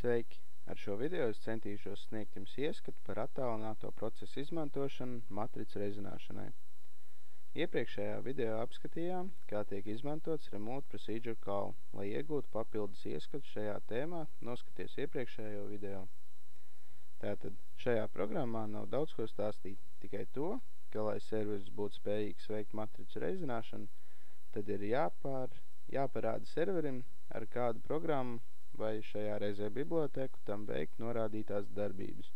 Sveiki! Ar šo video es centīšos sniegt jums ieskatu par attālināto procesu izmantošanu matricu rezonēšanai. Iepriekšējā video apskatījām, kā tiek izmantots Remote Procedure Call. Lai iegūtu papildus ieskatu šajā tēmā, noskaties iepriekšējo video. Tātad, šajā programmā nav daudz ko stāstīt, tikai to, ka, lai serveris būtu spējīgs veikt matricu rezonēšanu, tad ir jāparāda serverim, ar kādu programmu vai šajā reizē bibliotēku tam veikt norādītās darbības.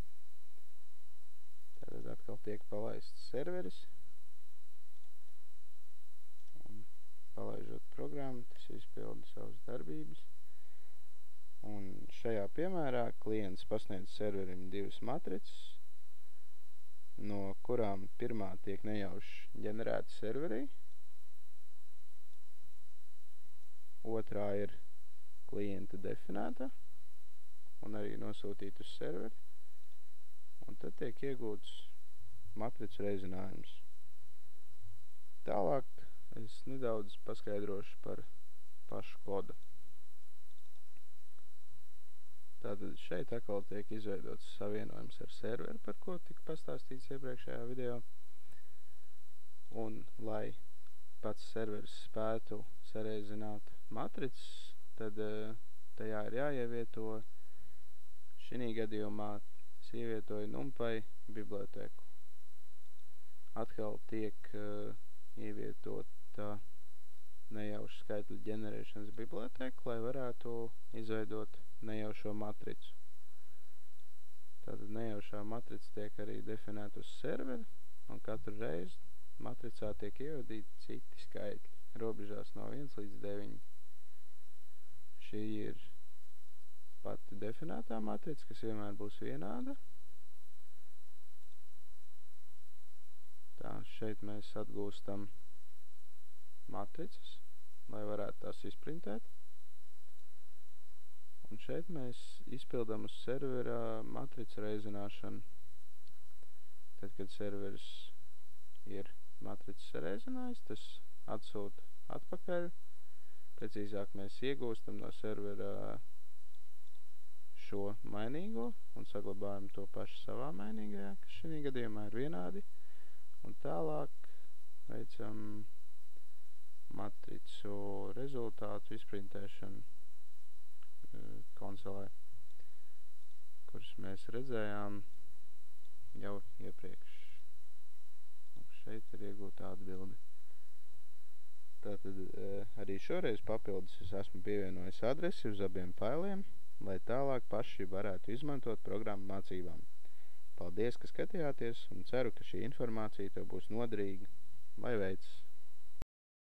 Tātad atkal tiek palaists serveris. Un palaižot programmu, tas izpilda savas darbības. Un šajā piemērā klients pasniedz serverim divas matricas, no kurām pirmā tiek nejauši ģenerēta serverī. Otrā ir klienta definēta un arī nosūtīta uz serveri, un tad tiek iegūts matricu reizinājums. Tālāk es nedaudz paskaidrošu par pašu kodu. Tātad šeit atkal tiek izveidots savienojums ar serveri, par ko tika pastāstīts iepriekšējā video, un lai pats serveris spētu sareizināt matricas, tad tajā ir jāievieto, šī gadījumā es ievietoju NumPy bibliotēku. Atkal tiek ievietota nejauša skaitļu ģenerēšanas biblioteka, lai varētu izveidot nejaušo matricu. Tātad nejaušā matrica tiek arī definēta uz serveri, un katru reizi matricā tiek ievadīti citi skaitļi, robežās no 1 līdz 9. Šī ir pati definētā matrica, kas vienmēr būs vienāda. Tā, šeit mēs atgūstam matricas, lai varētu tās izprintēt. Un šeit mēs izpildam uz servera matricu reizināšanu. Tad, kad serveris ir matricas reizinājis, tas atsūta atpakaļ. Precīzāk mēs iegūstam no servera šo mainīgo un saglabājam to pašu savā mainīgajā, kas šī gadījumā ir vienādi. Un tālāk veicam matricu rezultātu izprintēšanu konsolē, kuras mēs redzējām jau iepriekš. Šeit ir iegūta atbildi. Tātad arī šoreiz papildus es esmu pievienojis adresi uz abiem failiem, lai tālāk paši varētu izmantot programmu mācībām. Paldies, ka skatījāties, un ceru, ka šī informācija tev būs noderīga. Lai veicas!